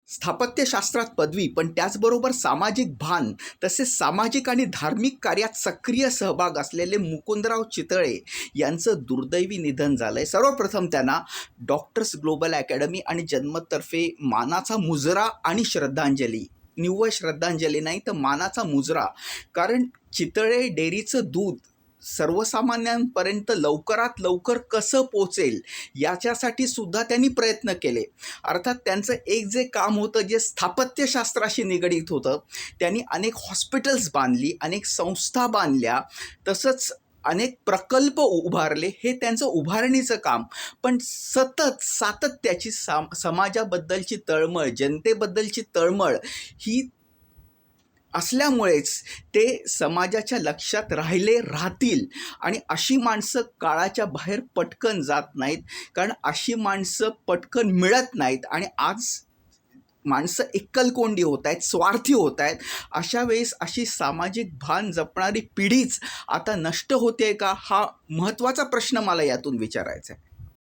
स्थापत्यशास्त्रात पदवी, पण त्याचबरोबर सामाजिक भान तसेच सामाजिक आणि धार्मिक कार्यात सक्रिय सहभाग असलेले मुकुंदराव चितळे यांचं दुर्दैवी निधन झालंय. सर्वप्रथम त्यांना डॉक्टर्स ग्लोबल अकॅडमी आणि जन्मतर्फे मानाचा मुजरा आणि श्रद्धांजली, निव्वळ श्रद्धांजली नाही तर मानाचा मुजरा. कारण चितळे डेअरीचं दूध सर्वसामान्यांपर्यंत लवकरात लवकर कसं पोचेल याच्यासाठी सुद्धा त्यांनी प्रयत्न केले. अर्थात त्यांचं एक जे काम होतं जे स्थापत्यशास्त्राशी निगडीत होतं, त्यांनी अनेक हॉस्पिटल्स बांधली, अनेक संस्था बांधल्या, तसंच अनेक प्रकल्प उभारले. हे त्यांचं उभारणीचं काम. पण सतत सातत्याची समाजाबद्दलची तळमळ, जनतेबद्दलची तळमळ ही असल्यामुळेच ते समाजाच्या लक्षात राहतील. आणि अशी माणसं काळाच्या बाहेर पटकन जात नाहीत, कारण अशी माणसं पटकन मिळत नाहीत. आणि आज माणसं एकलकोंडी होत आहेत, स्वार्थी होत आहेत. अशा वेळेस अशी सामाजिक भान जपणारी पिढीच आता नष्ट होते का, हा महत्त्वाचा प्रश्न मला यातून विचारायचा आहे.